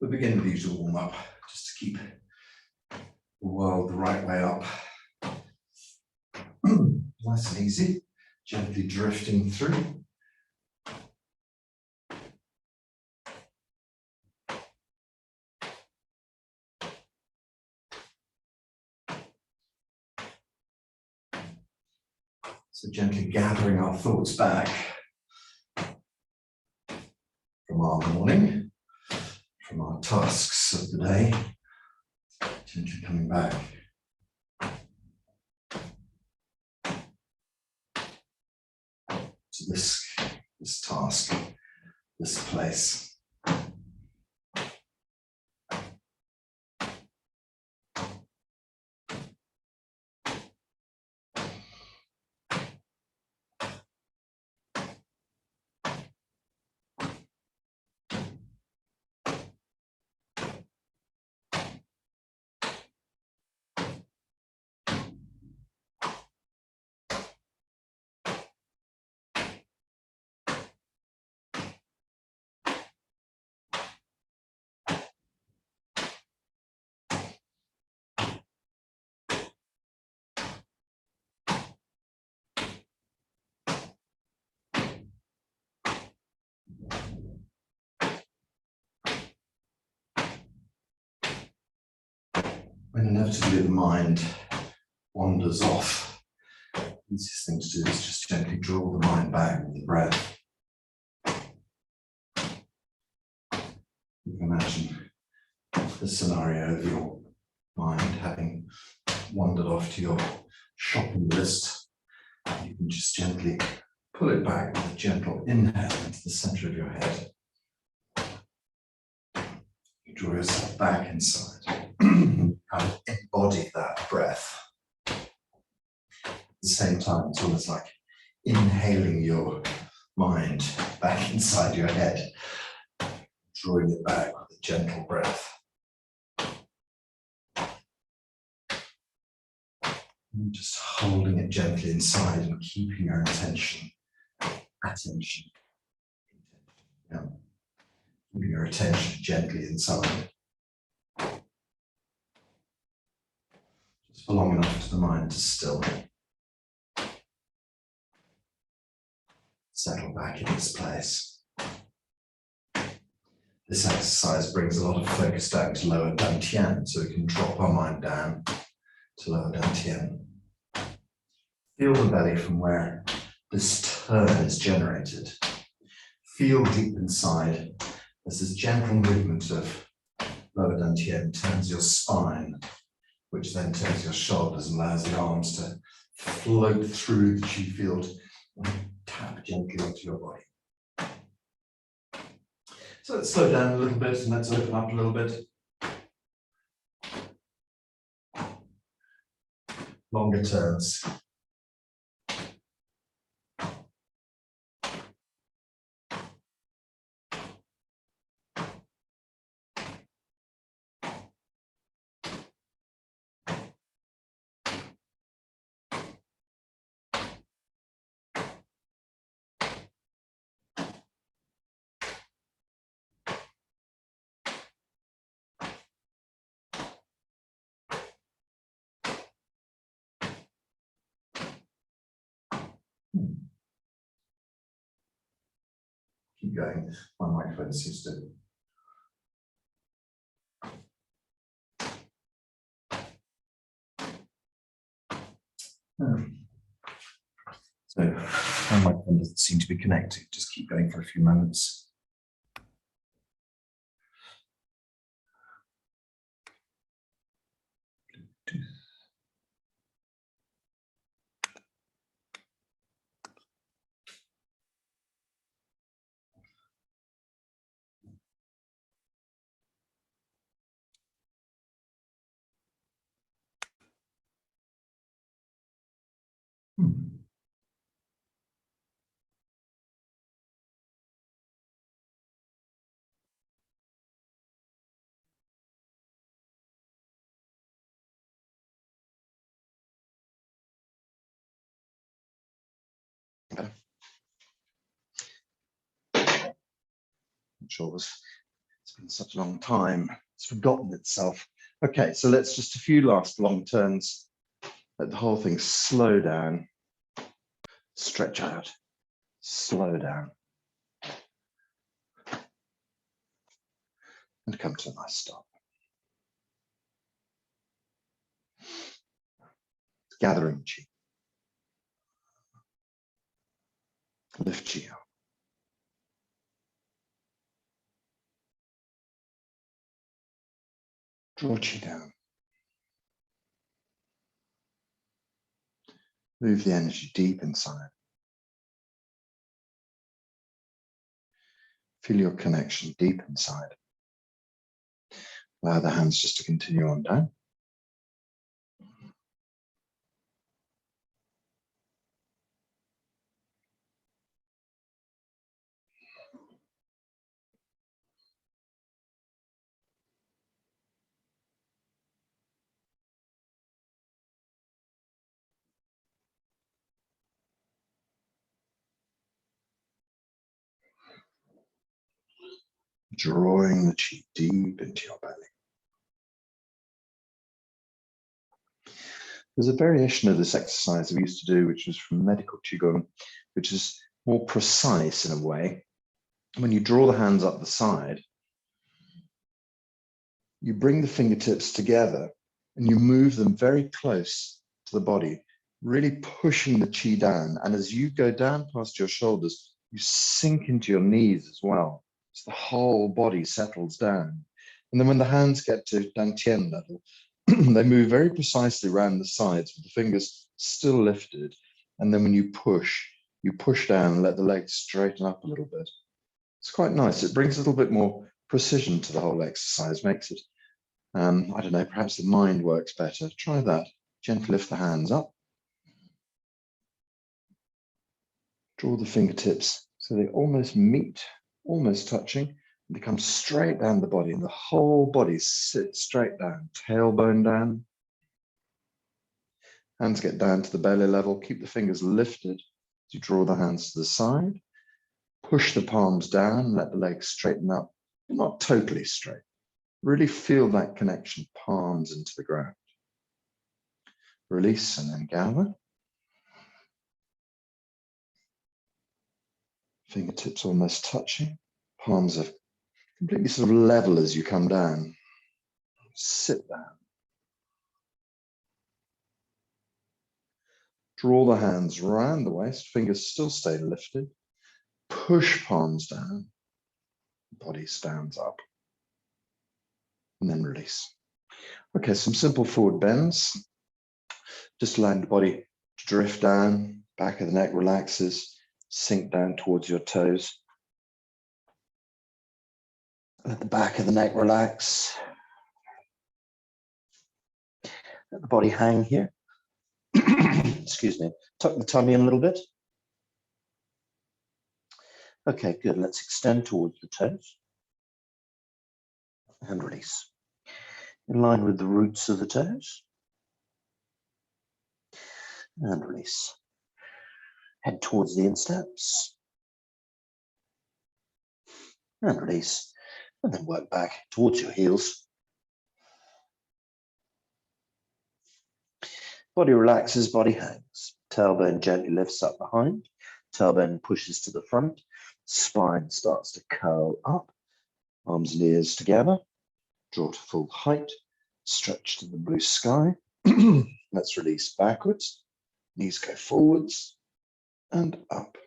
We'll begin with the usual warm-up, just to keep the world the right way up. Nice and easy, gently drifting through. So gently gathering our thoughts back from our morning, from our tasks of the day, gently coming back to this task, this place. When inevitably the mind wanders off, the easiest thing to do is just gently draw the mind back with the breath. You can imagine the scenario of your mind having wandered off to your shopping list. You can just gently pull it back with a gentle inhale into the center of your head. You draw yourself back inside. Kind of embody that breath. At the same time, it's almost like inhaling your mind back inside your head, drawing it back with a gentle breath. And just holding it gently inside and keeping your attention. Yeah. Keeping your attention gently inside. For long enough for the mind to still settle back in its place. This exercise brings a lot of focus down to lower dantian, so we can drop our mind down to lower dantian. Feel the belly from where this turn is generated. Feel deep inside as this gentle movement of lower dantian turns your spine, which then turns your shoulders and allows the arms to float through the chi field and tap gently onto your body. So let's slow down a little bit and let's open up a little bit. Longer turns. Keep going. My microphone seems to. So my microphone doesn't seem to be connected. Just keep going for a few moments. Not sure it's been such a long time, it's forgotten itself. Okay, so let's just a few last long turns. Let the whole thing slow down, stretch out, slow down, and come to a nice stop. Gathering chi. Lift chi up. Draw chi down. Move the energy deep inside. Feel your connection deep inside. Allow the hands just to continue on down. Drawing the chi deep into your belly. There's a variation of this exercise we used to do, which was from medical qigong, which is more precise in a way. When you draw the hands up the side, you bring the fingertips together and you move them very close to the body, really pushing the chi down. And as you go down past your shoulders, you sink into your knees as well. So the whole body settles down. And then when the hands get to dantian level, they move very precisely around the sides with the fingers still lifted. And then when you push down and let the legs straighten up a little bit. It's quite nice. It brings a little bit more precision to the whole exercise, makes it, I don't know, perhaps the mind works better. Try that. Gently lift the hands up. Draw the fingertips so they almost meet, almost touching, and they come straight down the body, and the whole body sits straight down, tailbone down. Hands get down to the belly level. Keep the fingers lifted as you draw the hands to the side. Push the palms down, let the legs straighten up, but not totally straight. Really feel that connection, palms into the ground. Release and then gather. Fingertips almost touching. Palms are completely sort of level as you come down. Sit down. Draw the hands round the waist, fingers still stay lifted. Push palms down. Body stands up. And then release. Okay, some simple forward bends. Just allowing the body to drift down, back of the neck relaxes, sink down towards your toes. Let the back of the neck relax. Let the body hang here. Excuse me. Tuck the tummy in a little bit. Okay, good. Let's extend towards the toes. And release. In line with the roots of the toes. And release. Head towards the insteps. And release. And then work back towards your heels. Body relaxes, body hangs. Tailbone gently lifts up behind. Tailbone pushes to the front. Spine starts to curl up. Arms and ears together. Draw to full height. Stretch to the blue sky. Let's release backwards. Knees go forwards and up.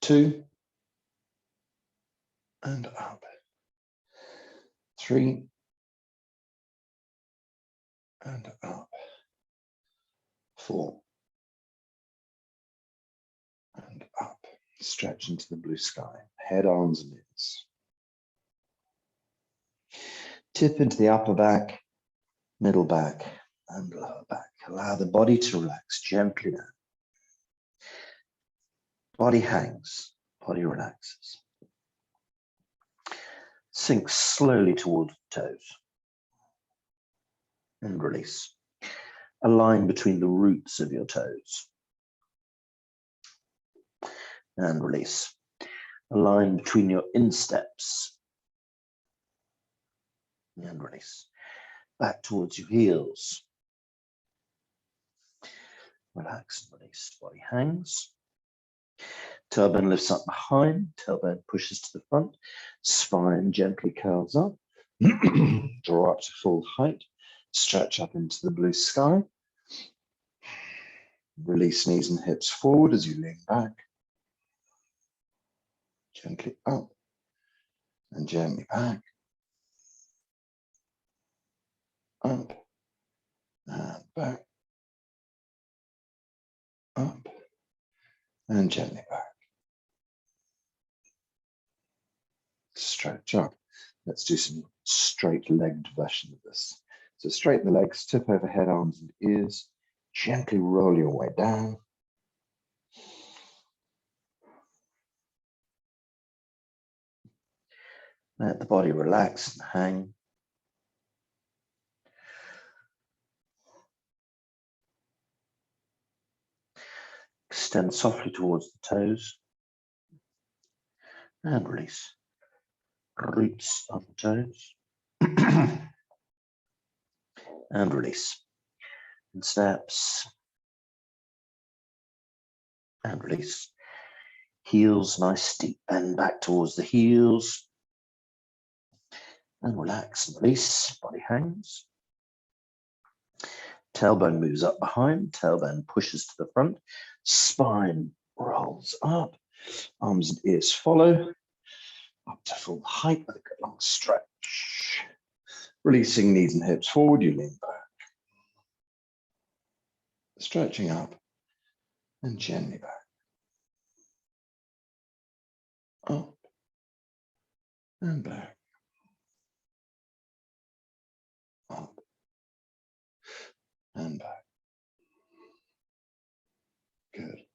2 and up. 3 and up. 4 and up. Stretch into the blue sky. Head, arms, and ears. Tip into the upper back, middle back, and lower back. Allow the body to relax gently down. Body hangs, body relaxes. Sink slowly towards the toes. And release. A line between the roots of your toes. And release. A line between your insteps. And release. Back towards your heels. Relax and release. Body hangs. Tailbone lifts up behind. Tailbone pushes to the front. Spine gently curls up. Draw up to full height. Stretch up into the blue sky. Release knees and hips forward as you lean back. Gently up and gently back. Up and back. Up and gently back. Stretch up. Let's do some straight-legged version of this. So straighten the legs, tip over head, arms and ears. Gently roll your way down. Let the body relax and hang. Extend softly towards the toes. And release. Roots of the toes. And release. And steps. And release. Heels, nice deep bend back towards the heels. And relax and release. Body hangs. Tailbone moves up behind. Tailbone pushes to the front. Spine rolls up. Arms and ears follow. Up to full height with a good long stretch. Releasing knees and hips forward, you lean back. Stretching up and gently back. Up and back. Up and back. Good.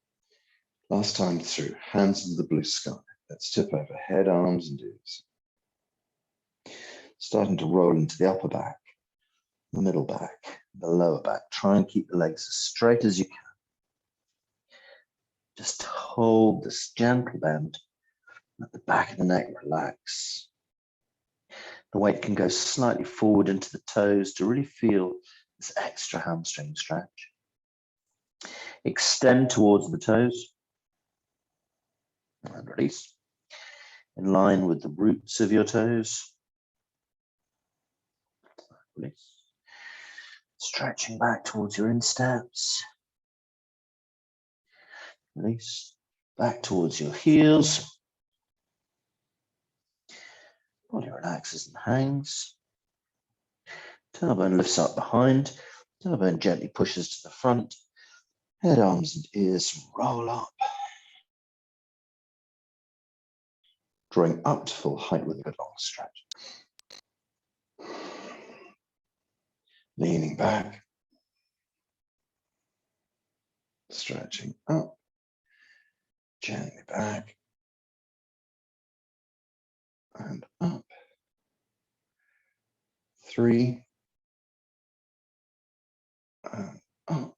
Last time through, hands in the blue sky. Let's tip over head, arms and ears. Starting to roll into the upper back, the middle back, the lower back. Try and keep the legs as straight as you can. Just hold this gentle bend. Let the back of the neck relax. The weight can go slightly forward into the toes to really feel this extra hamstring stretch. Extend towards the toes and release. In line with the roots of your toes. Release. Stretching back towards your insteps. Release. Back towards your heels. Body relaxes and hangs. Tailbone lifts up behind. Tailbone gently pushes to the front. Head, arms and ears roll up. Drawing up to full height with a good long stretch. Leaning back. Stretching up. Gently back. And up. 3. And up.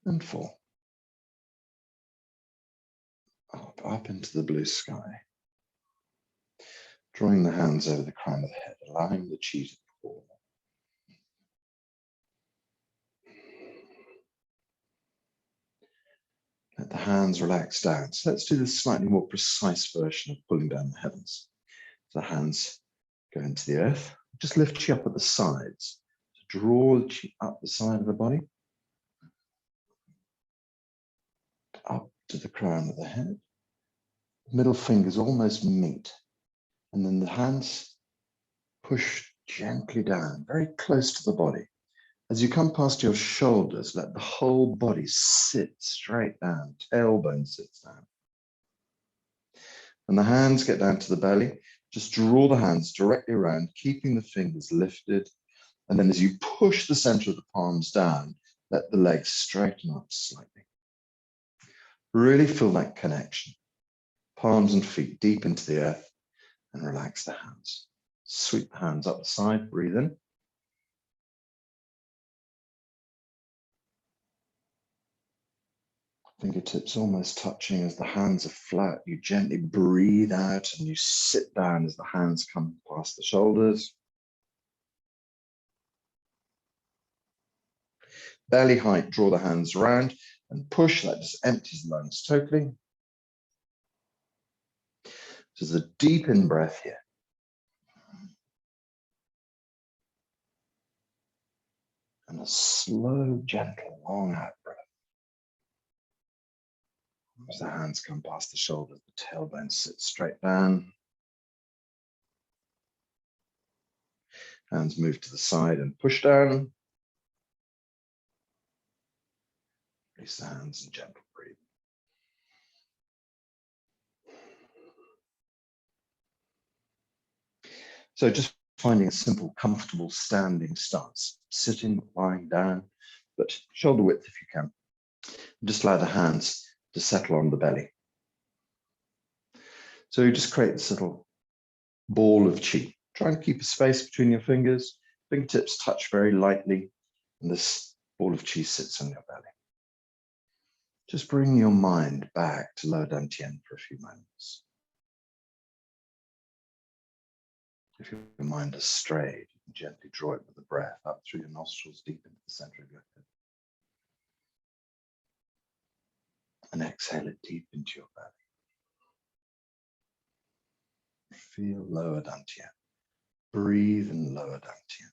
And 4. Up into the blue sky. Drawing the hands over the crown of the head, allowing the chi to pour. Let the hands relax down. So let's do this slightly more precise version of pulling down the heavens. So the hands go into the earth. Just lift chi up at the sides. So draw the chi up the side of the body. Up to the crown of the head. Middle fingers almost meet. And then the hands push gently down, very close to the body. As you come past your shoulders, let the whole body sit straight down, tailbone sits down. And the hands get down to the belly. Just draw the hands directly around, keeping the fingers lifted. And then as you push the center of the palms down, let the legs straighten up slightly. Really feel that connection. Palms and feet deep into the earth and relax the hands. Sweep the hands up the side, breathe in. Fingertips almost touching as the hands are flat. You gently breathe out and you sit down as the hands come past the shoulders. belly height, draw the hands around and push. That just empties the lungs totally. So there's a deep in breath here. And a slow, gentle, long out breath. As the hands come past the shoulders, the tailbone sits straight down. Hands move to the side and push down. Release the hands and gentle breathe. So just finding a simple, comfortable standing stance, sitting, lying down, but shoulder width if you can. Just allow the hands to settle on the belly. So you just create this little ball of chi. Try and keep a space between your fingers. Fingertips touch very lightly, and this ball of chi sits on your belly. Just bring your mind back to lower dantian for a few moments. If your mind has strayed, you can gently draw it with the breath up through your nostrils, deep into the center of your head. And exhale it deep into your belly. Feel lower dantian. Breathe in lower dantian.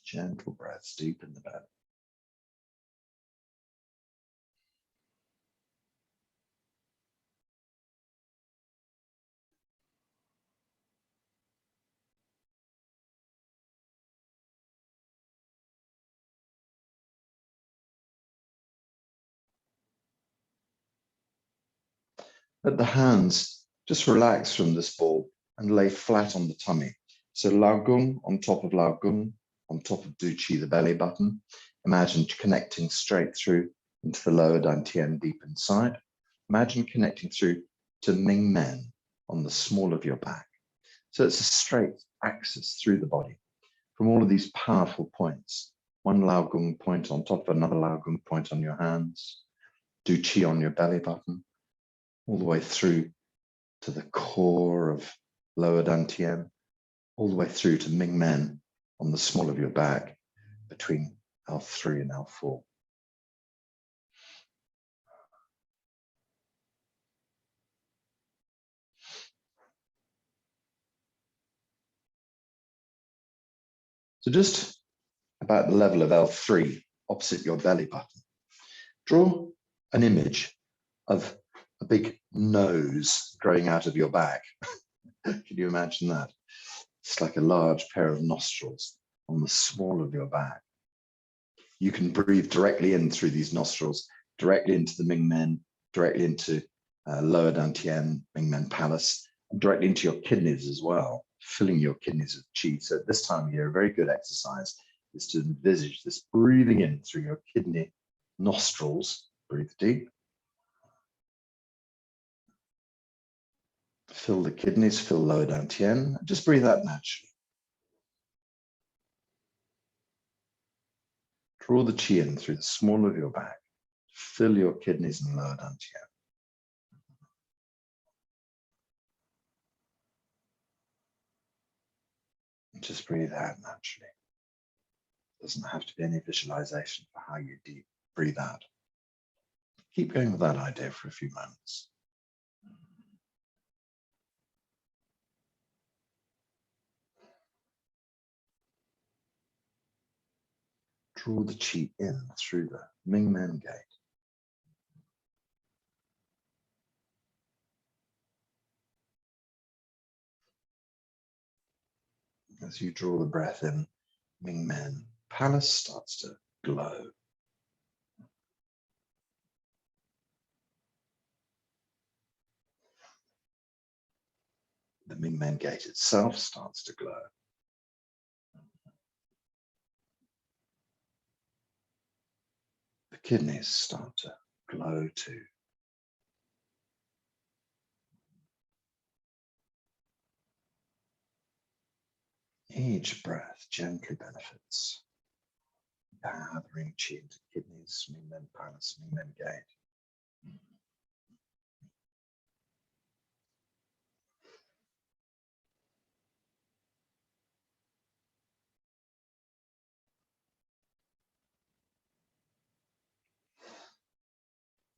Gentle breaths deep in the belly. Let the hands just relax from this ball and lay flat on the tummy. So Lao Gung on top of Lao Gung, on top of Du Chi, the belly button. Imagine connecting straight through into the lower dantian deep inside. Imagine connecting through to Ming Men on the small of your back. So it's a straight axis through the body from all of these powerful points. One Lao Gung point on top of another Lao Gung point on your hands. Du Chi on your belly button, all the way through to the core of lower dantian, all the way through to Ming Men on the small of your back between L3 and L4. So just about the level of L3, opposite your belly button, draw an image of a big nose growing out of your back. Can you imagine that? It's like a large pair of nostrils on the small of your back. You can breathe directly in through these nostrils, directly into the Ming Men, directly into lower dantian, Ming Men Palace, and directly into your kidneys as well, filling your kidneys with chi. So at this time of year, a very good exercise is to envisage this breathing in through your kidney nostrils. Breathe deep. Fill the kidneys, fill lower dantian. Just breathe out naturally. Draw the chi in through the small of your back. Fill your kidneys and lower dantian. Just breathe out naturally. Doesn't have to be any visualization for how you deep breathe out. Keep going with that idea for a few moments. Draw the chi in through the Ming Men gate. As you draw the breath in, Ming Men Palace starts to glow. The Ming Men gate itself starts to glow. The kidneys start to glow too. Each breath gently benefits, gathering chi into kidneys, Ming Men Palace, Ming Men gate.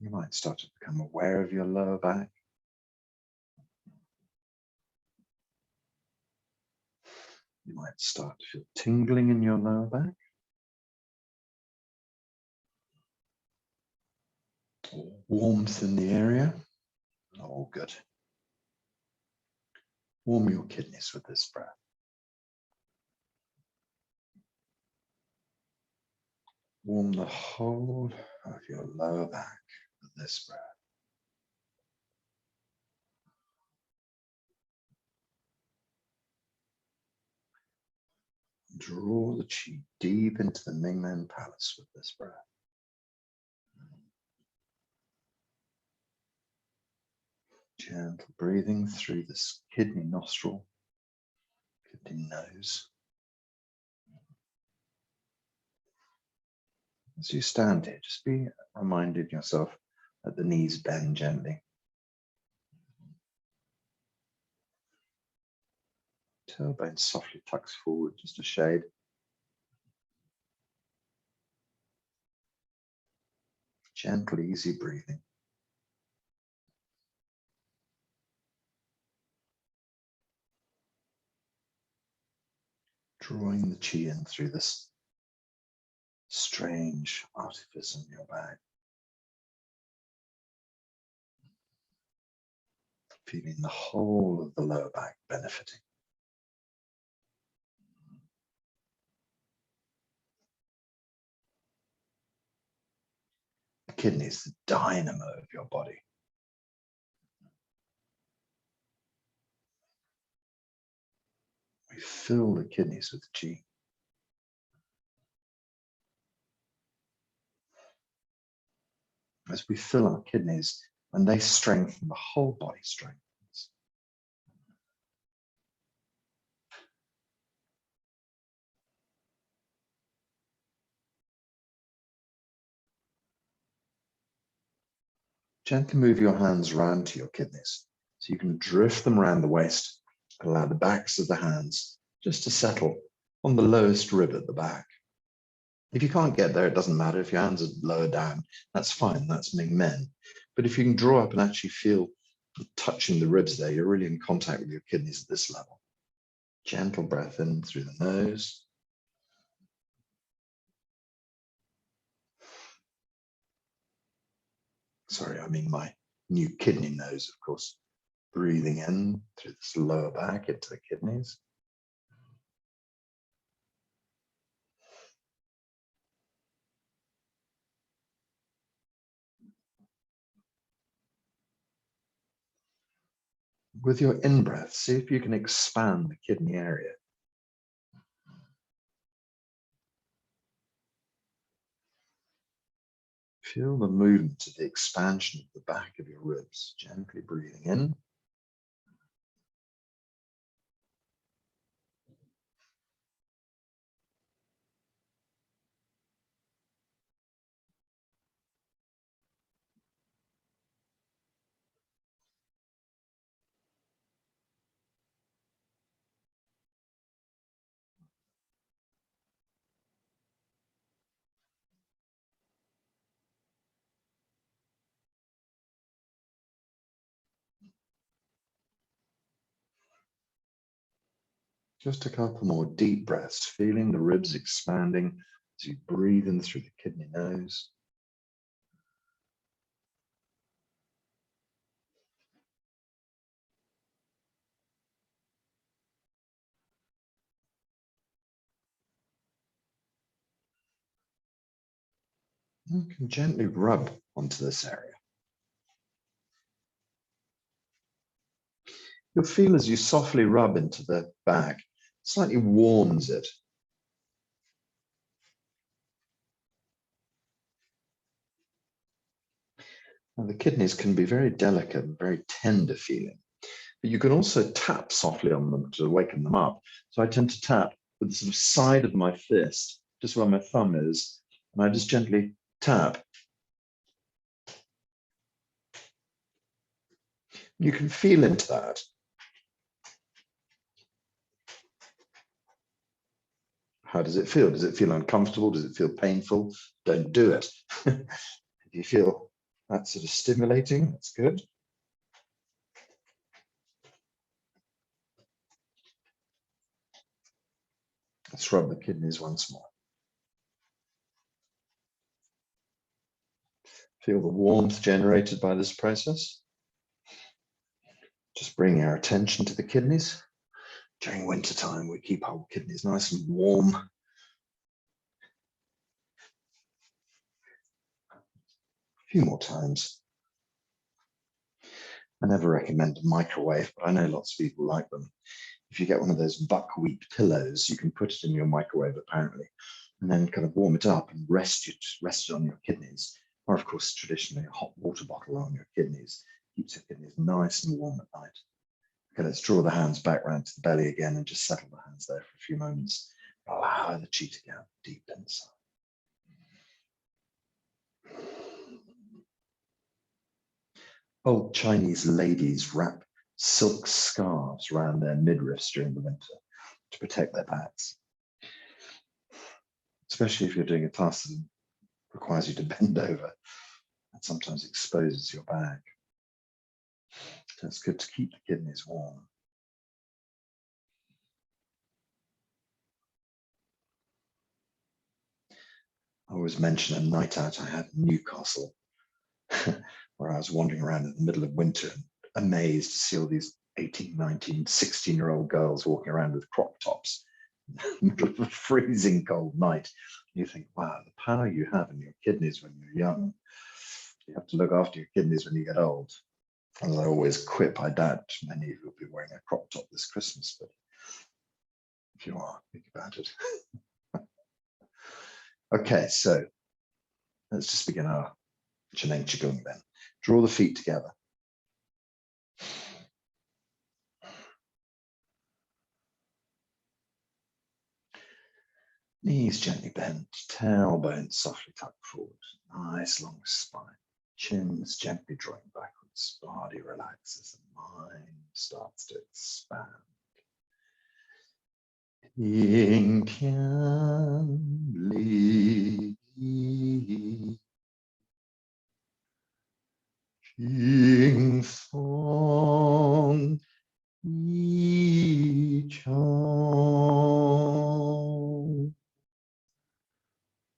You might start to become aware of your lower back. You might start to feel tingling in your lower back. Or warmth in the area. Oh, good. Warm your kidneys with this breath. Warm the whole of your lower back with this breath. Draw the chi deep into the Mingmen Palace with this breath. Gentle breathing through this kidney nostril, kidney nose. As you stand here, just be reminded yourself that the knees bend gently. Tailbone softly tucks forward just a shade. Gentle, easy breathing. Drawing the chi in through this strange artifice in your back. Feeling the whole of the lower back benefiting. The kidney is the dynamo of your body. We fill the kidneys with chi. As we fill our kidneys, when they strengthen, the whole body strengthens. Gently move your hands round to your kidneys, so you can drift them around the waist and allow the backs of the hands just to settle on the lowest rib at the back. If you can't get there, it doesn't matter. If your hands are lower down, that's fine. That's Mingmen. But if you can draw up and actually feel touching the ribs there, you're really in contact with your kidneys at this level. Gentle breath in through the nose. Sorry, I mean my new kidney nose, of course. Breathing in through this lower back into the kidneys. With your in-breath, see if you can expand the kidney area. Feel the movement of the expansion of the back of your ribs, gently breathing in. Just a couple more deep breaths, feeling the ribs expanding as you breathe in through the kidney nose. You can gently rub onto this area. You'll feel as you softly rub into the back, slightly warms it. Now, the kidneys can be very delicate and very tender feeling, but you can also tap softly on them to awaken them up. So I tend to tap with the sort of side of my fist, just where my thumb is, and I just gently tap. You can feel into that. How does it feel? Does it feel uncomfortable? Does it feel painful? Don't do it. If you feel That's sort of stimulating, that's good. Let's rub the kidneys once more. Feel the warmth generated by this process. Just bring our attention to the kidneys. During winter time, we keep our kidneys nice and warm. A few more times. I never recommend a microwave, but I know lots of people like them. If you get one of those buckwheat pillows, you can put it in your microwave apparently, and then kind of warm it up and rest it on your kidneys. Or of course, traditionally, a hot water bottle on your kidneys keeps your kidneys nice and warm at night. Okay, let's draw the hands back round to the belly again and just settle the hands there for a few moments. Allow the chi to go deep inside. Old Chinese ladies wrap silk scarves around their midriffs during the winter to protect their backs. Especially if you're doing a task that requires you to bend over, that sometimes exposes your back. So it's good to keep the kidneys warm. I always mention a night out I had in Newcastle, where I was wandering around in the middle of winter, amazed to see all these 18, 19, 16-year-old girls walking around with crop tops in the middle of a freezing cold night. You think, wow, the power you have in your kidneys when you're young. You have to look after your kidneys when you get old. As I always quip, I doubt many of you will be wearing a crop top this Christmas, but if you are, think about it. Okay, so let's just begin our Qineng Qigong then. Draw the feet together. Knees gently bent, tailbone softly tucked forward, nice long spine, chins gently drawing backwards, body relaxes and mind starts to expand. Ying Tian Li Jing Song Yi Chang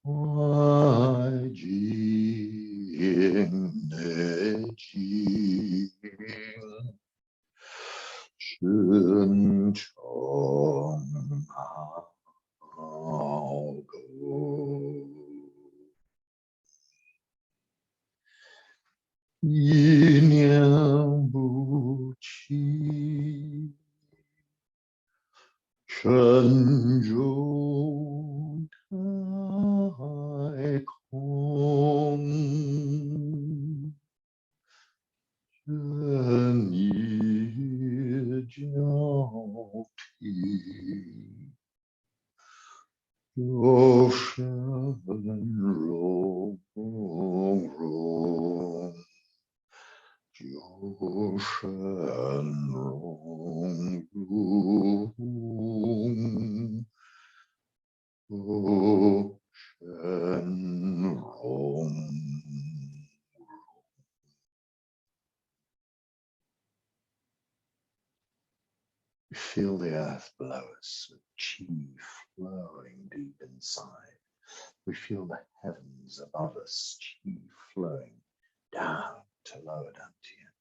Wai Jing Ne Jing Shun Chong Ao Go Yin Yang Bu Qi Shen Zhou Tai Kong Shen Yi Jiao Ti Zhou Shen Rong Rong Jiao Shen Rong Rong Jiao Shen Rong. We feel the earth below us with chi flowing deep inside. We feel the heavens above us, chi flowing down to lower dantian.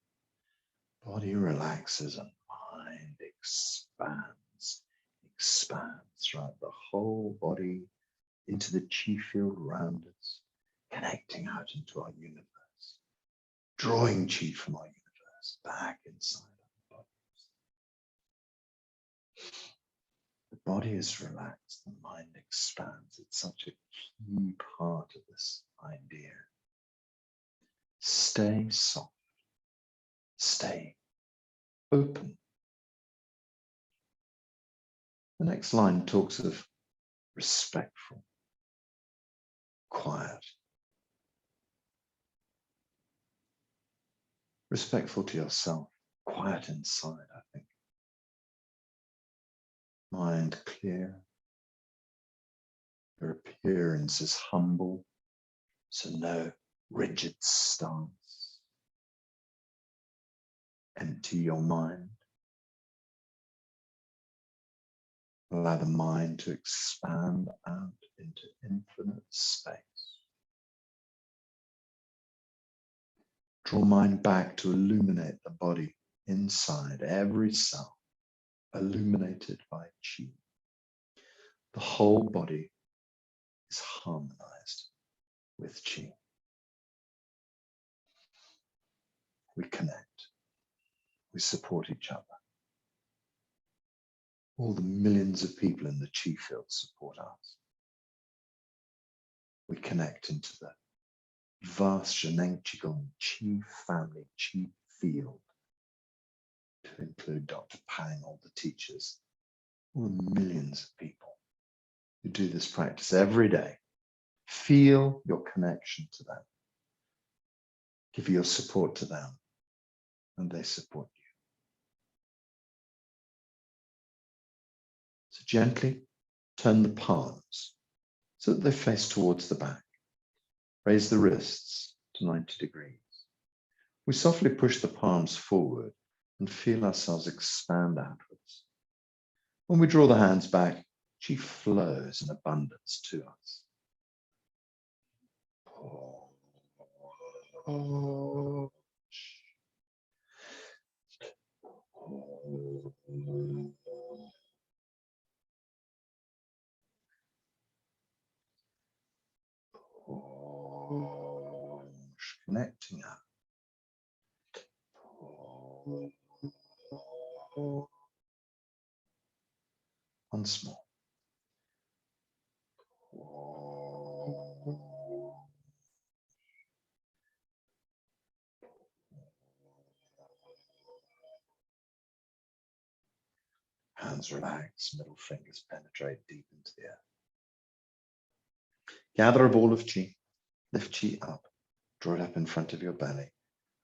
Body relaxes and mind expands throughout the whole body into the chi field around us, connecting out into our universe, drawing chi from our universe back inside our bodies. The body is relaxed, the mind expands. It's such a key part of this idea. Stay soft, stay open. The next line talks of respectful, quiet, respectful to yourself, quiet inside, I think. Mind clear, your appearance is humble, so no rigid stance. Empty your mind. Allow the mind to expand out into infinite space. Draw mind back to illuminate the body inside, every cell illuminated by chi. The whole body is harmonized with chi. We connect. We support each other. All the millions of people in the chi field support us. We connect into the vast Zheneng Qigong Qi family, Qi field, to include Dr. Pang, all the teachers, all the millions of people who do this practice every day. Feel your connection to them. Give your support to them, and they support you. So gently turn the palms so that they face towards the back. Raise the wrists to 90 degrees. We softly push the palms forward and feel ourselves expand outwards. When we draw the hands back, chi flows in abundance to us. Connecting up. Once more. Hands relax, middle fingers penetrate deep into the earth. Gather a ball of chi, lift chi up, draw it up in front of your belly.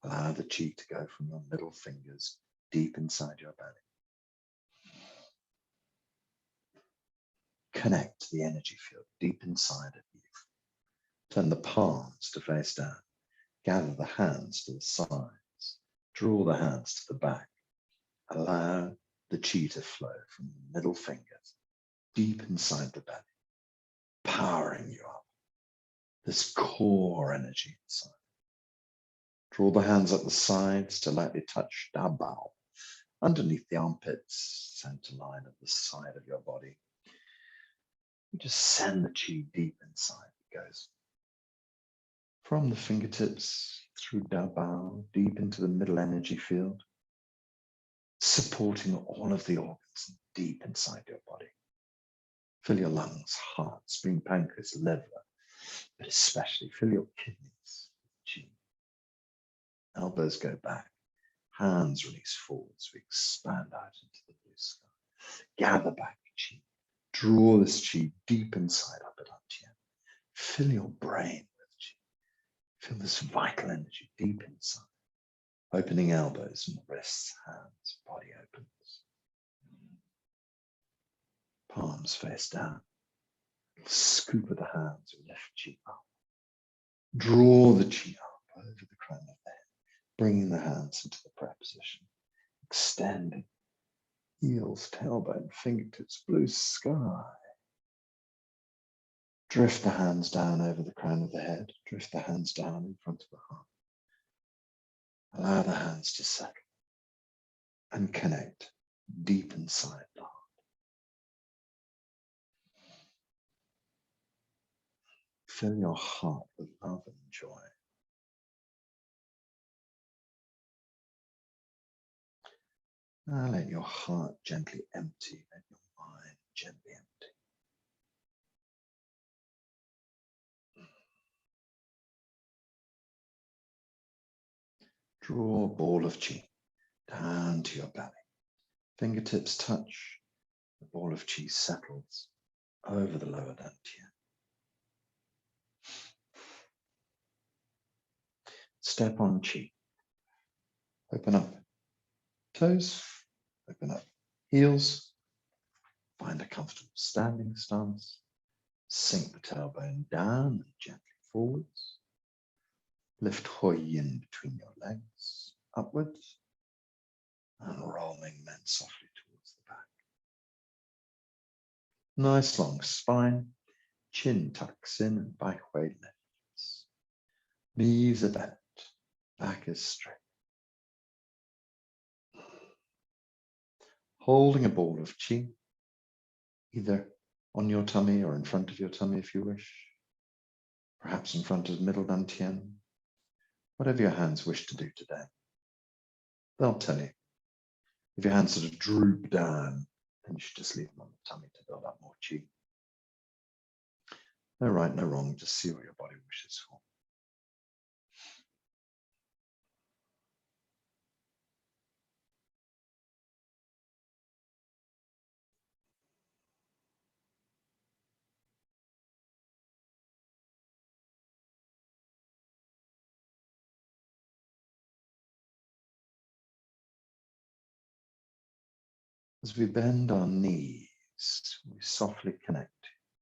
Allow the chi to go from your middle fingers deep inside your belly. Connect to the energy field deep inside of you. Turn the palms to face down. Gather the hands to the sides. Draw the hands to the back. Allow the chi to flow from the middle fingers deep inside the belly, powering you up. This core energy inside. Draw the hands up the sides to lightly touch Da Bao, underneath the armpits, center line of the side of your body. You just send the chi deep inside. It goes from the fingertips through Da Bao, deep into the middle energy field, supporting all of the organs deep inside your body. Fill your lungs, heart, spleen, pancreas, liver, but especially fill your kidneys with chi. Elbows go back, hands release forwards. We expand out into the blue sky. Gather back chi. Draw this chi deep inside up at Antien. Fill your brain with chi. Feel this vital energy deep inside. Opening elbows and wrists, hands, body opens. Palms face down. Scoop of the hands, lift chi up. Draw the chi up over the crown of the head, bringing the hands into the prayer position. Extending. Heels, tailbone, fingertips, blue sky. Drift the hands down over the crown of the head. Drift the hands down in front of the heart. Allow the hands to settle and connect deep inside the heart. Fill your heart with love and joy. Now let your heart gently empty. Let your mind gently empty. Draw a ball of chi down to your belly. Fingertips touch. The ball of chi settles over the lower dantian. Step on chi. Open up toes. Open up heels. Find a comfortable standing stance. Sink the tailbone down and gently forwards. Lift Hoi Yin between your legs, upwards. Unrolling then softly towards the back. Nice long spine, chin tucks in and back way lifts. Knees are bent, back is straight. Holding a ball of chi, either on your tummy or in front of your tummy if you wish, perhaps in front of middle dantian, whatever your hands wish to do today. They'll tell you. If your hands sort of droop down, then you should just leave them on the tummy to build up more chi. No right, no wrong, just see what your body wishes for. As we bend our knees, we softly connect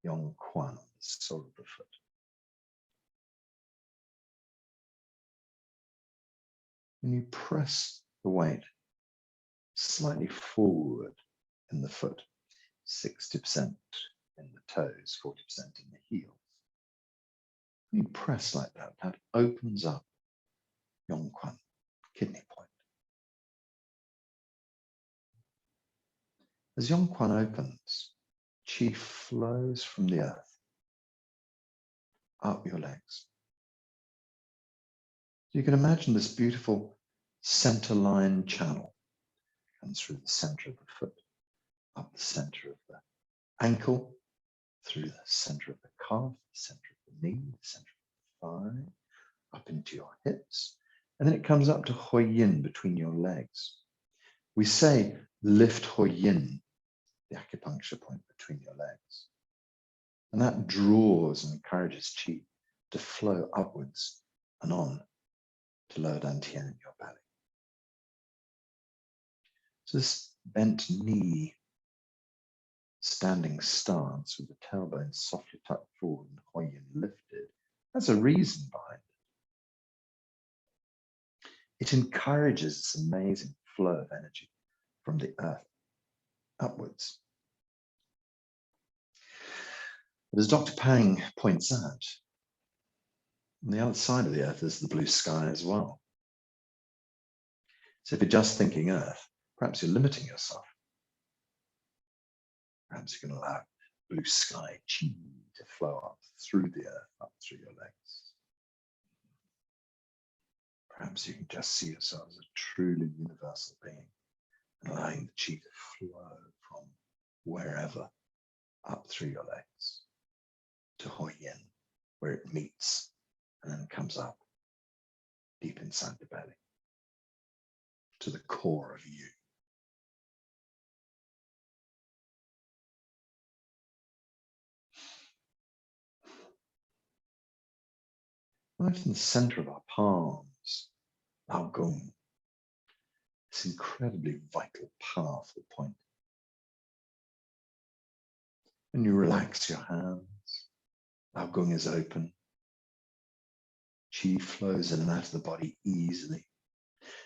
Yong Quan, the sole of the foot. When you press the weight slightly forward in the foot, 60% in the toes, 40% in the heels. When you press like that, that opens up Yong Quan, kidney point. As Yong Quan opens, chi flows from the earth up your legs. You can imagine this beautiful center line channel comes through the center of the foot, up the center of the ankle, through the center of the calf, the center of the knee, the center of the thigh, up into your hips, and then it comes up to Hoi Yin between your legs. We say lift Hoi Yin, the acupuncture point between your legs. And that draws and encourages chi to flow upwards and on to lower dantian in your belly. So this bent knee, standing stance with the tailbone softly tucked forward and Hoi Yin lifted, has a reason behind it. It encourages this amazing flow of energy from the earth upwards. But as Dr. Pang points out, on the other side of the earth is the blue sky as well. So if you're just thinking earth, perhaps you're limiting yourself. Perhaps you can allow blue sky chi to flow up through the earth, up through your legs. Perhaps you can just see yourself as a truly universal being, and allowing the chi to flow from wherever up through your legs to Hoi Yin, where it meets and then comes up deep inside the belly to the core of you. Right in the center of our palms, Lao Gong, this incredibly vital, powerful point. When you relax your hands, Lao Gong is open. Chi flows in and out of the body easily.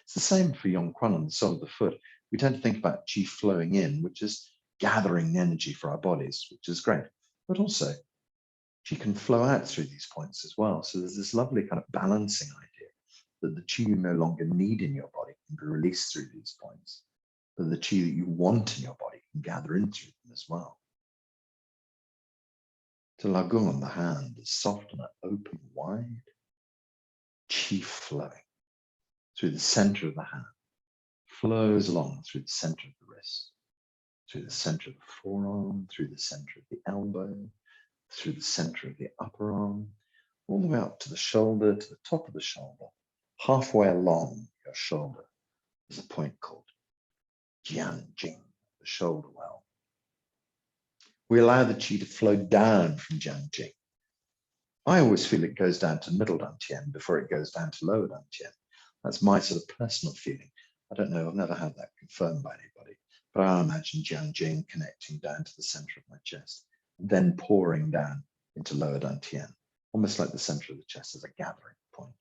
It's the same for Yong Quan on the sole of the foot. We tend to think about chi flowing in, which is gathering energy for our bodies, which is great. But also, chi can flow out through these points as well. So there's this lovely kind of balancing idea that the chi you no longer need in your body can be released through these points, but the chi that you want in your body can gather into them as well. So Lao Gong on the hand is soft and open wide, chi flowing through the center of the hand, flows along through the center of the wrist, through the center of the forearm, through the center of the elbow, through the center of the upper arm, all the way up to the shoulder, to the top of the shoulder. Halfway along your shoulder is a point called Jianjing, the shoulder well. We allow the chi to flow down from Jianjing. I always feel it goes down to middle dantian before it goes down to lower dantian. That's my sort of personal feeling. I don't know, I've never had that confirmed by anybody, but I imagine Jianjing connecting down to the center of my chest, then pouring down into lower dantian, almost like the center of the chest as a gathering point.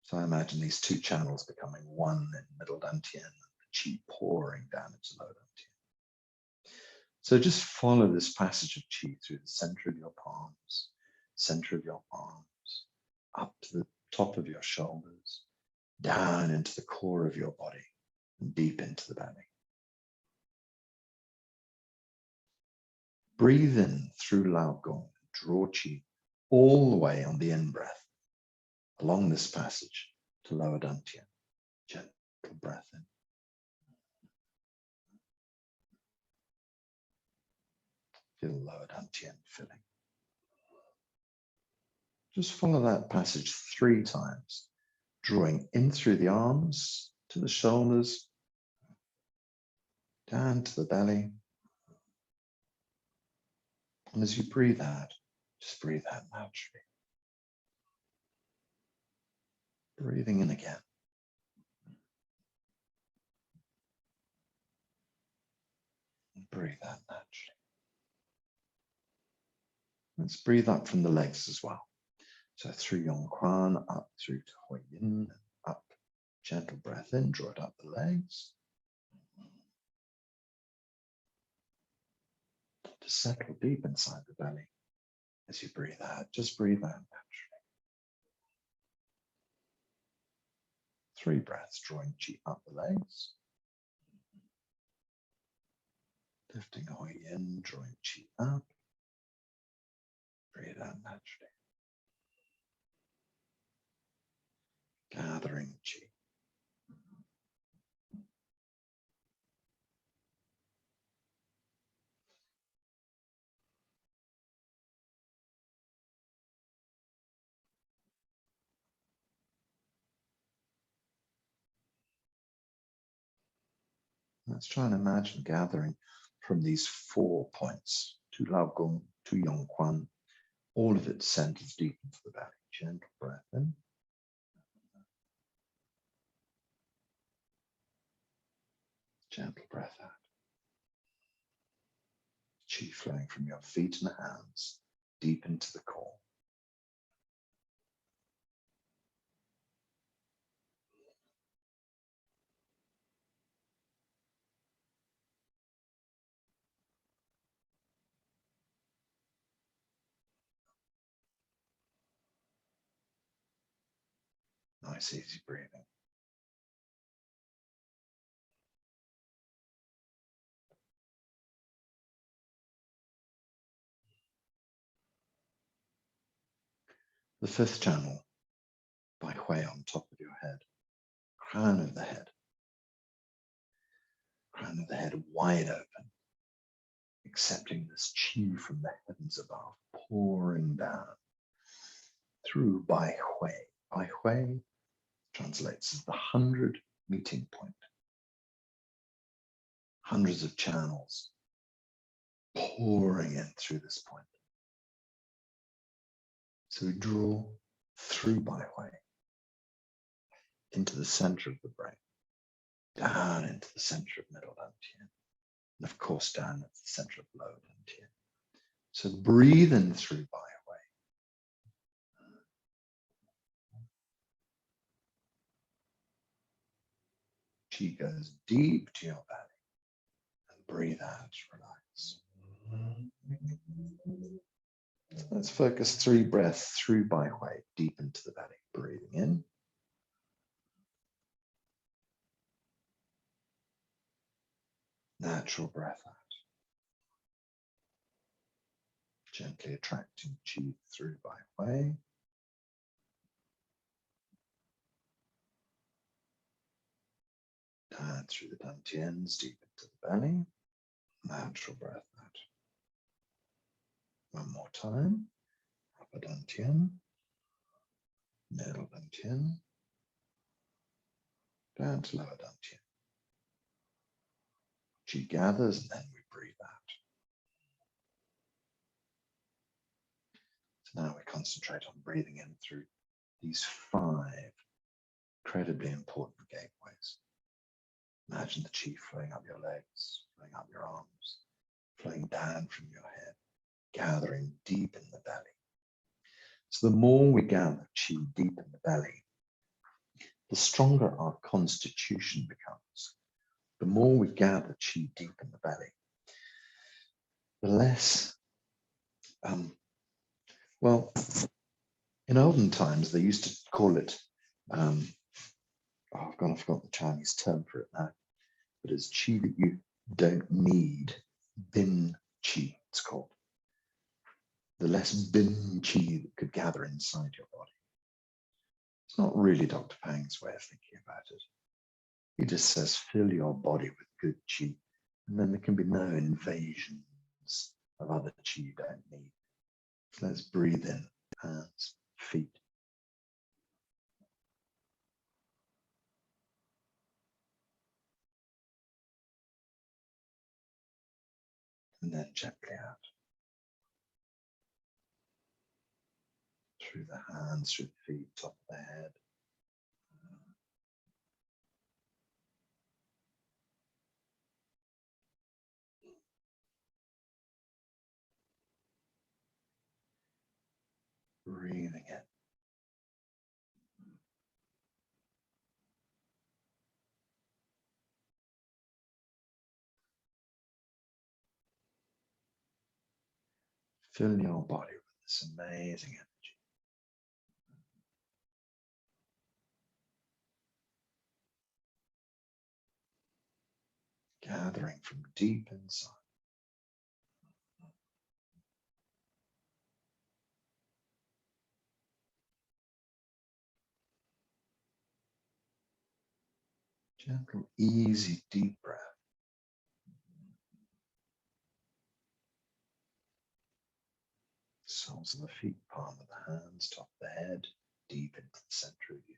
So I imagine these two channels becoming one in middle dantian and the qi pouring down into lower dantian. So just follow this passage of qi through the center of your palms, center of your arms, up to the top of your shoulders, down into the core of your body, and deep into the belly. Breathe in through Lao Gong, draw qi all the way on the in-breath along this passage to lower dantian. Gentle breath in. Feel lower dantian filling. Just follow that passage 3 times, drawing in through the arms to the shoulders, down to the belly. And as you breathe out, just breathe out naturally. Breathing in again. And breathe out naturally. Let's breathe up from the legs as well. So through Yongquan, up through to Hoi Yin, up. Gentle breath in, draw it up the legs. To settle deep inside the belly. As you breathe out, just breathe out naturally. 3 breaths, drawing qi up the legs. Lifting Hoi Yin, drawing qi up. Breathe out naturally. Gathering qi. Let's try and imagine gathering from these 4 points, to Lao Gong, to Yongquan, all of it centers deep into the belly. Gentle breath in. Gentle breath out. Qi flowing from your feet and hands deep into the core. Nice, easy breathing. The 5th channel, Bai Hui on top of your head, crown of the head. Crown of the head wide open, accepting this qi from the heavens above, pouring down through Bai Hui. Bai Hui translates as the 100 meeting point. Hundreds of channels pouring in through this point. So we draw through Bai Hui into the center of the brain, down into the center of middle dantian, and of course down into the center of lower dantian. So breathe in through Bai Hui. Qi goes deep to your belly. And breathe out, relax. Let's focus 3 breaths through Bai Hui, deep into the belly. Breathing in. Natural breath out. Gently attracting qi through Bai Hui. Down through the dantians, deep into the belly. Natural breath out. One more time. Upper dantian. Middle dantian. Down to lower dantian. Qi gathers and then we breathe out. So now we concentrate on breathing in through these 5 incredibly important gateways. Imagine the qi flowing up your legs, flowing up your arms, flowing down from your head, gathering deep in the belly. So the more we gather qi deep in the belly, the stronger our constitution becomes. The more we gather qi deep in the belly, the less, well, in olden times, they used to call it, I forgot the Chinese term for it now, but it's qi that you don't need, bin qi, it's called. The less bin qi that could gather inside your body. It's not really Dr. Pang's way of thinking about it. He just says, fill your body with good qi, and then there can be no invasions of other qi you don't need. So let's breathe in, hands, feet. And then gently out. Through the hands, through the feet, top of the head. Breathing in. Fill your body with this amazing energy. Gathering from deep inside. Gentle, easy, deep breath. Soles of the feet, palm of the hands, top of the head, deep into the center of you.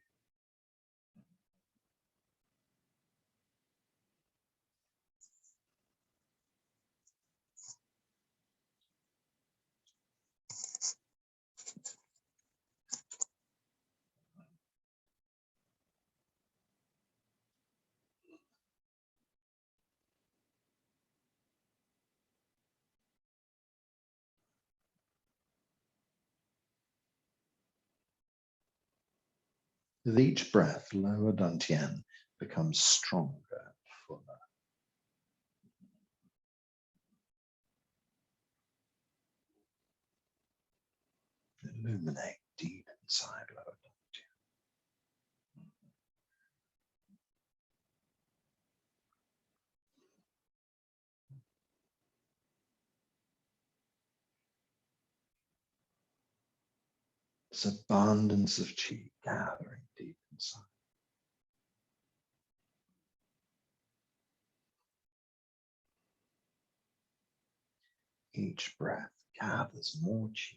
With each breath, lower dantian becomes stronger and fuller. Illuminate deep inside lower dantian. This abundance of qi gathering deep inside. Each breath gathers more qi.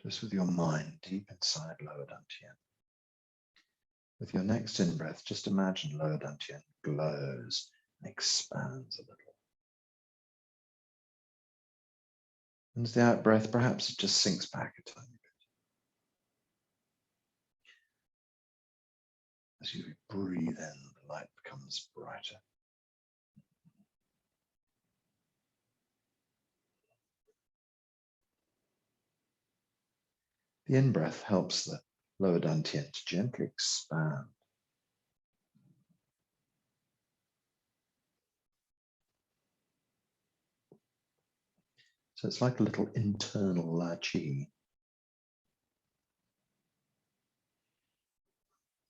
Just with your mind deep inside lower dantian. With your next in-breath, just imagine lower dantian glows and expands a little. And as the out-breath, perhaps it just sinks back a tiny bit. As you breathe in, the light becomes brighter. The in-breath helps the lower dantian to gently expand. So it's like a little internal qi.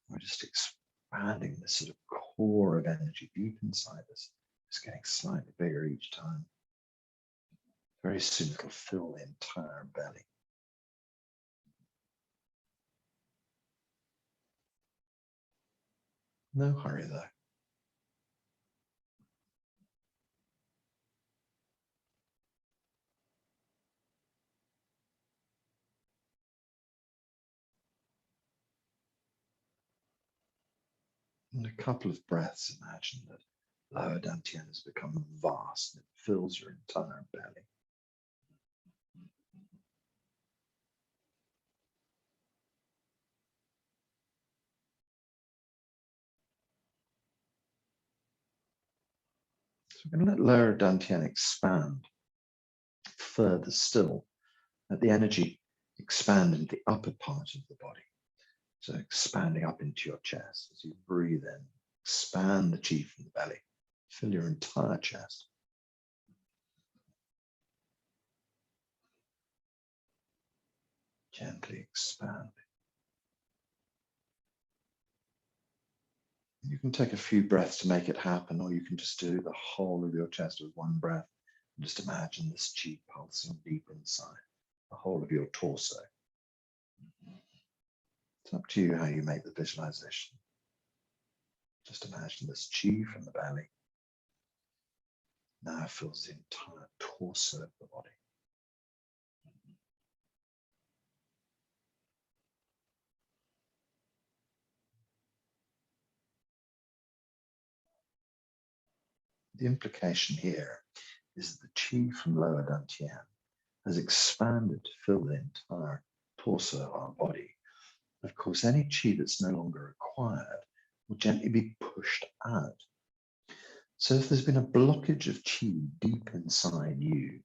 We're just expanding this sort of core of energy deep inside us. It's getting slightly bigger each time. Very soon it'll fill the entire belly. No hurry though. In a couple of breaths, imagine that lower dantian has become vast and it fills your entire belly. we're going to let lower dantian expand further still. Let the energy expand into the upper part of the body. So expanding up into your chest as you breathe in, expand the chi from the belly, fill your entire chest. Gently expand. You can take a few breaths to make it happen, or you can just do the whole of your chest with one breath and just imagine this chi pulsing deep inside the whole of your torso. It's up to you how you make the visualization. Just imagine this chi from the belly now fills the entire torso of the body. The implication here is that the chi from lower dantian has expanded to fill the entire torso of our body. Of course, any chi that's no longer required will gently be pushed out. So if there's been a blockage of chi deep inside you,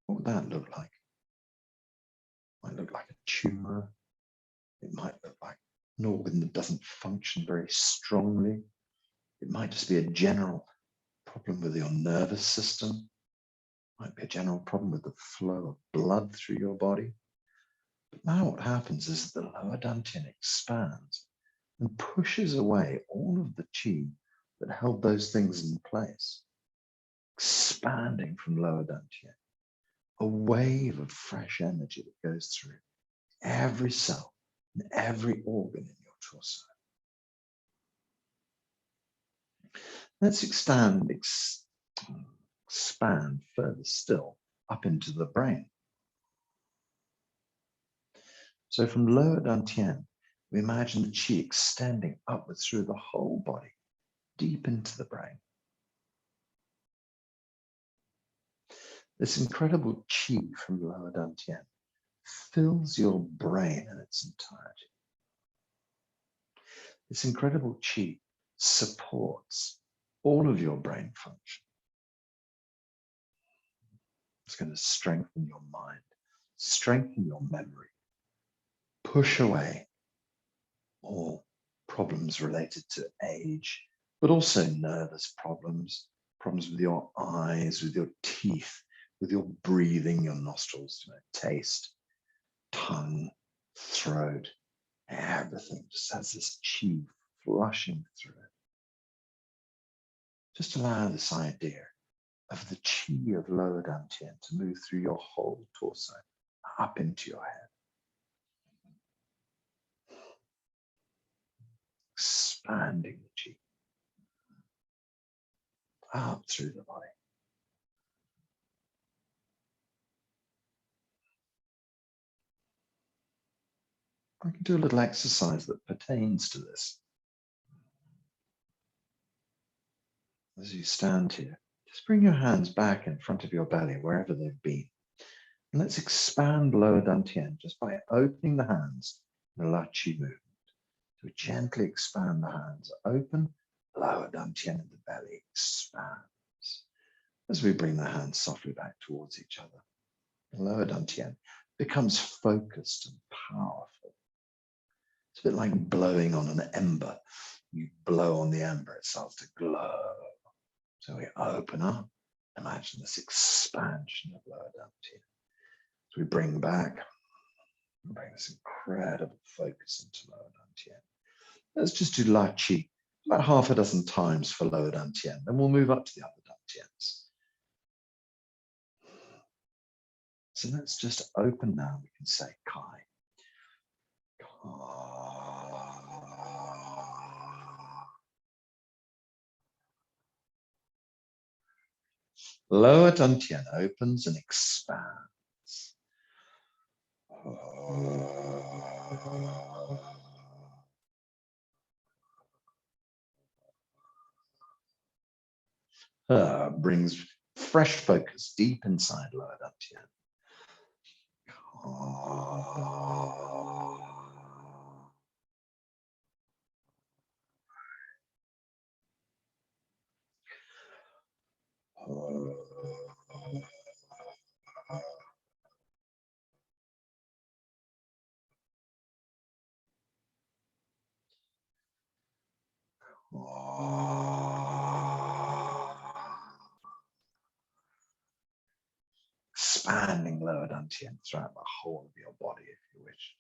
what would that look like? It might look like a tumor. It might look like an organ that doesn't function very strongly. It might just be a general problem with your nervous system. It might be a general problem with the flow of blood through your body. But now what happens is the lower dantian expands and pushes away all of the chi that held those things in place, expanding from lower dantian. A wave of fresh energy that goes through every cell and every organ in your torso. Let's expand further still up into the brain. So from lower dantian, we imagine the chi extending upwards through the whole body, deep into the brain. This incredible chi from lower dantian fills your brain in its entirety. This incredible chi supports all of your brain function. It's going to strengthen your mind, strengthen your memory, push away all problems related to age, but also nervous problems, problems with your eyes, with your teeth, with your breathing, your nostrils, taste, tongue, throat, everything just has this chi flushing through it. Just allow this idea of the chi of lower dantian to move through your whole torso, up into your head. Expanding the chi up through the body. I can do a little exercise that pertains to this. As you stand here, just bring your hands back in front of your belly, wherever they've been. And let's expand lower dantian just by opening the hands in a Chi movement. So gently expand the hands, open, lower dantian in the belly expands. As we bring the hands softly back towards each other, the lower dantian becomes focused and powerful. It's a bit like blowing on an ember. You blow on the ember, it starts to glow. So we open up, imagine this expansion of lower dantian. So we bring this incredible focus into lower dantian. Let's just do La Chi about half a dozen times for lower dantian, then we'll move up to the other dantians. So let's just open now, we can say Kai. Lower dantian opens and expands. Brings fresh focus deep inside lower dantian. Expanding lower dantian throughout the whole of your body, if you wish.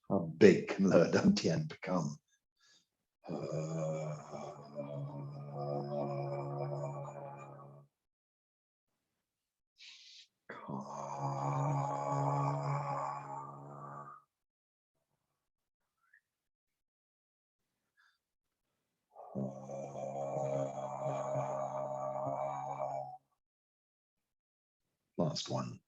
How big can lower dantian become? Last one.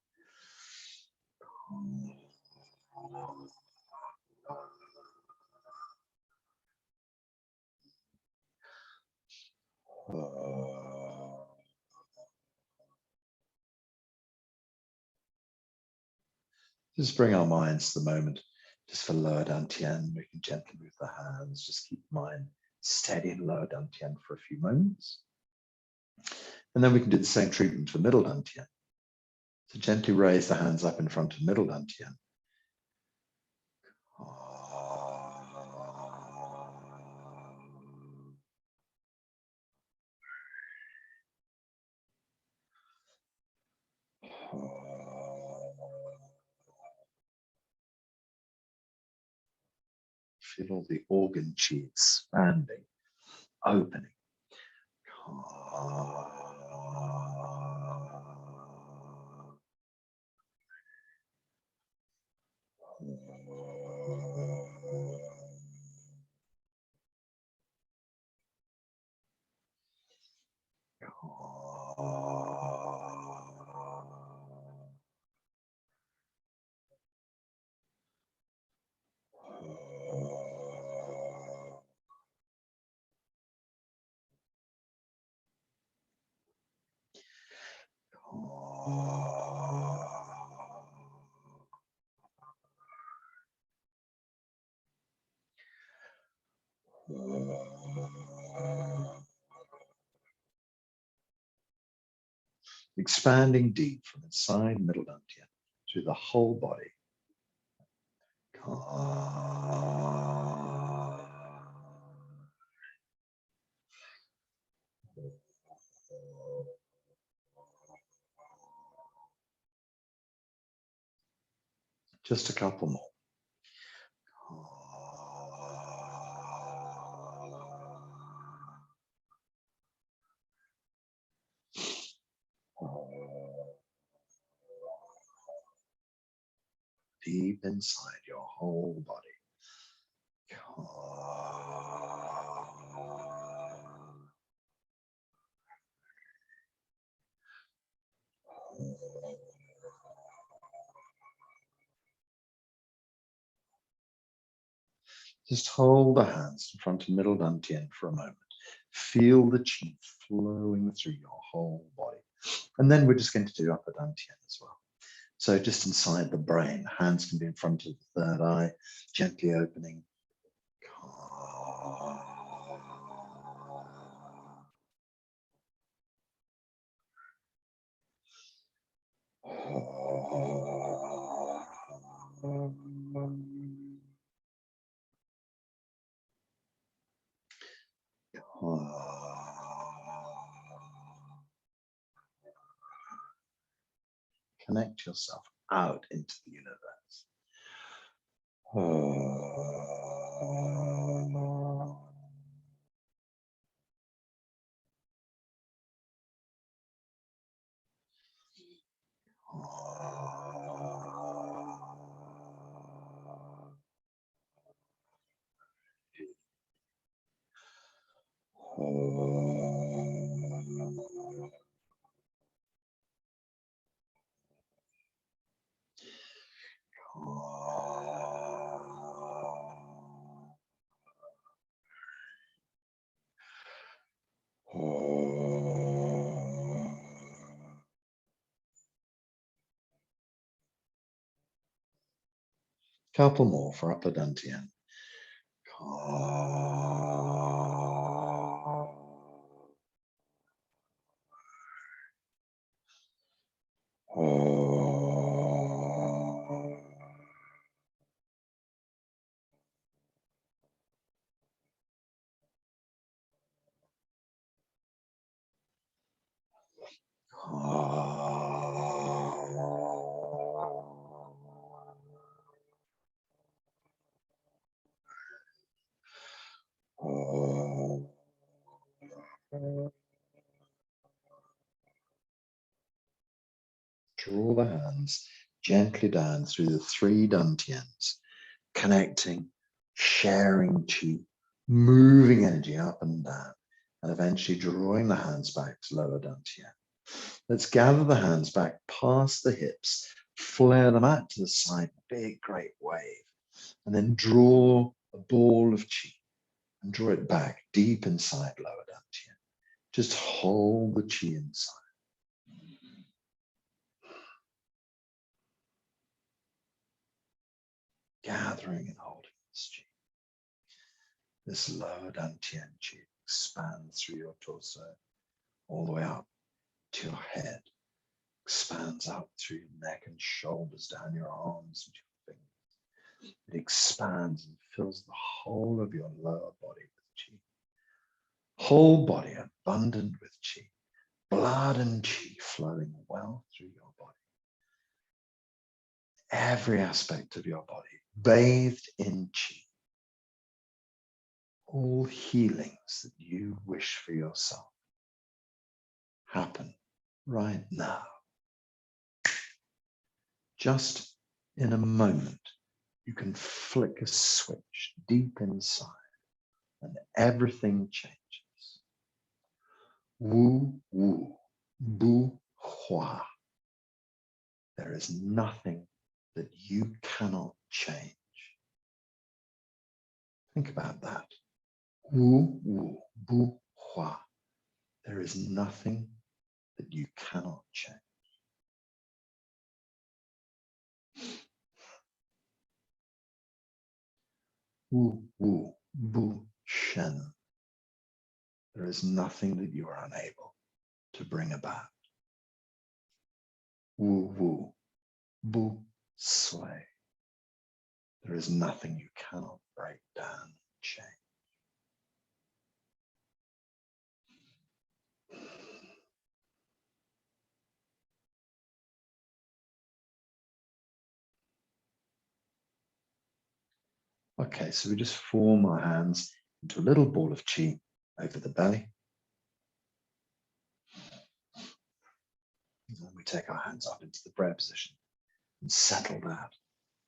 Just bring our minds to the moment, just for lower dantian. We can gently move the hands, just keep the mind steady in lower dantian for a few moments. And then we can do the same treatment for middle dantian. So gently raise the hands up in front of middle dantian. Feel all the organ chi expanding, opening. Expanding deep from inside middle dantian through the whole body. Just a couple more. Deep inside your whole body. Just hold the hands in front of middle dantian for a moment. Feel the chi flowing through your whole body. And then we're just going to do upper dantian as well. So just inside the brain, hands can be in front of the third eye, gently opening. Connect yourself out into the universe. Couple more for upper dantian. Draw the hands gently down through the 3 dantians, connecting, sharing chi, moving energy up and down, and eventually drawing the hands back to lower dantian. Let's gather the hands back past the hips, flare them out to the side, big, great wave, and then draw a ball of chi and draw it back deep inside lower dantian. Just hold the chi inside. Gathering and holding this chi. This lower dantian chi expands through your torso, all the way up to your head, expands up through your neck and shoulders, down your arms and your fingers. It expands and fills the whole of your lower body with chi. Whole body abundant with chi. Blood and chi flowing well through your body. Every aspect of your body bathed in chi. All healings that you wish for yourself happen right now. Just in a moment, you can flick a switch deep inside and everything changes. Wu Wu Bu Hua. There is nothing that you cannot change. Think about that. Wu Wu Bu Hua. There is nothing that you cannot change. Wu Wu Bu Shen. There is nothing that you are unable to bring about. Wu Wu Bu Sui. There is nothing you cannot break down and change. Okay, so we just form our hands into a little ball of chi over the belly. And then we take our hands up into the prayer position and settle that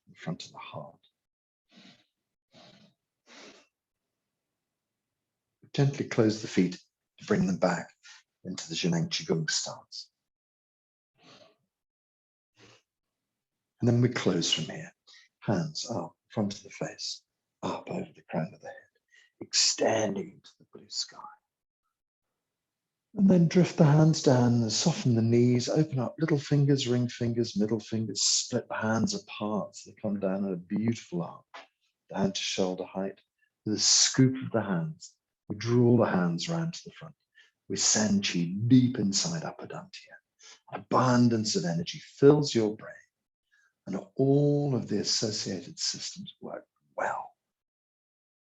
in front of the heart. Gently close the feet to bring them back into the Zheneng Qigong stance. And then we close from here. Hands up, front of the face, up over the crown of the head, extending into the blue sky. And then drift the hands down and soften the knees, open up little fingers, ring fingers, middle fingers, split the hands apart so they come down at a beautiful arc, down to shoulder height. With a scoop of the hands, we draw the hands round to the front. We send chi deep inside upper dantian. Abundance of energy fills your brain, and all of the associated systems work well.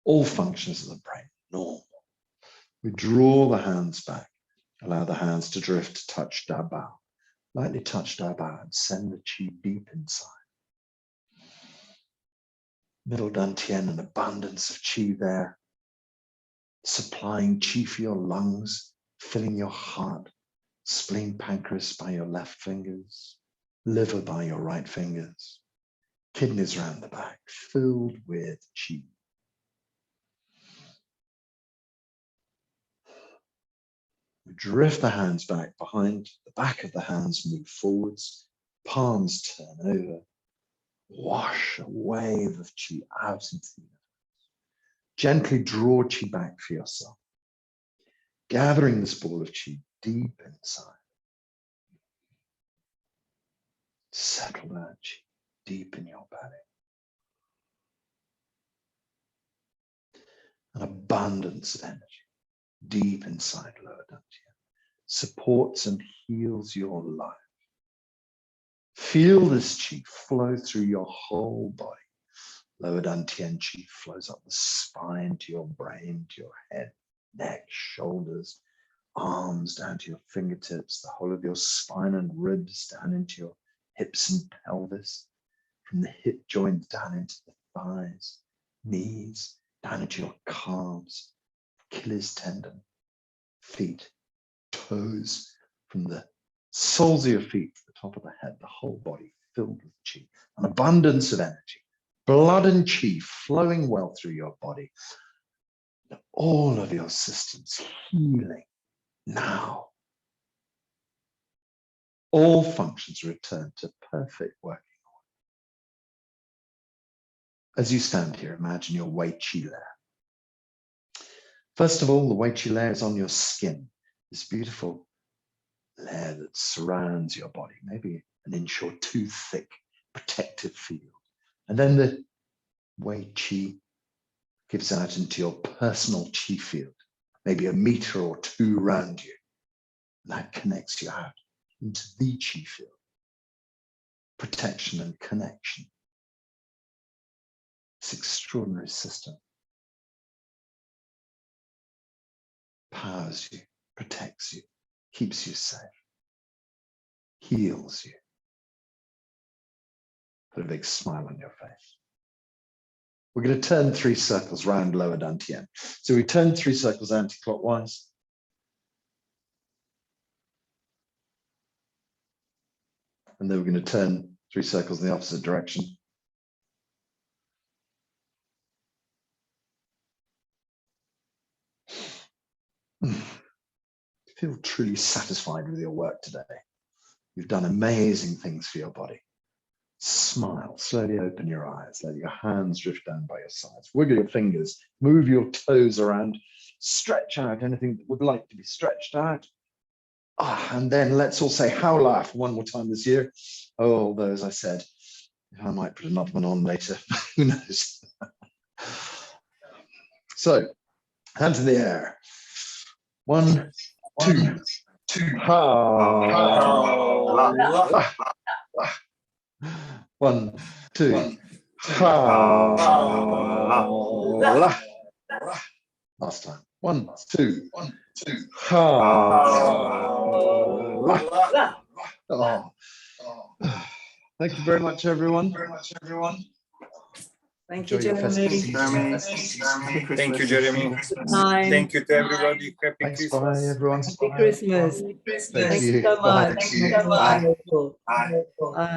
All functions of the brain normal. We draw the hands back. Allow the hands to drift, touch Da Bao. Lightly touch Da Bao and send the chi deep inside. Middle dantian, an abundance of chi there. Supplying chi for your lungs, filling your heart. Spleen, pancreas by your left fingers. Liver by your right fingers. Kidneys round the back, filled with chi. We drift the hands back behind, the back of the hands move forwards, palms turn over, wash a wave of chi out into the universe. Gently draw chi back for yourself, gathering this ball of chi deep inside. Settle that chi deep in your belly. an abundance of energy deep inside lower dantian, supports and heals your life. Feel this chi flow through your whole body. Lower dantian chi flows up the spine to your brain, to your head, neck, shoulders, arms down to your fingertips, the whole of your spine and ribs down into your hips and pelvis, from the hip joints down into the thighs, knees, down into your calves, Achilles tendon, feet, toes, from the soles of your feet to the top of the head, the whole body filled with chi, an abundance of energy, blood and chi flowing well through your body, all of your systems healing now. All functions return to perfect working order. As you stand here, imagine your Wei Qi layer. First of all, the Wei Qi layer is on your skin, this beautiful layer that surrounds your body, maybe an inch or two thick, protective field. And then the Wei Qi gives out into your personal chi field, maybe a meter or two around you. And that connects you out into the chi field, protection and connection. This extraordinary system powers you, protects you, keeps you safe, heals you. Put a big smile on your face. We're going to turn 3 circles round lower dantian. So we turn 3 circles anti-clockwise. And then we're going to turn 3 circles in the opposite direction. Feel truly satisfied with your work today. You've done amazing things for your body. Smile, slowly open your eyes, let your hands drift down by your sides. Wiggle your fingers, move your toes around, stretch out anything that would like to be stretched out. And then let's all say howla for one more time this year. Oh, although, as I said, I might put another one on later. Who knows? So, hands in the air. 1, 2, 2. Ha. 1, 2. Ha. Last time. 1, 2. 1, 2. Ha. Oh. Thank you very much, everyone. Thank you, Enjoy your festive Jeremy. season. Thank you, Jeremy. Time. Thank you to everybody. Happy Thanks, Christmas. bye, everyone. Happy Christmas. Thank Thank you. you so Bye. much. Bye. Bye.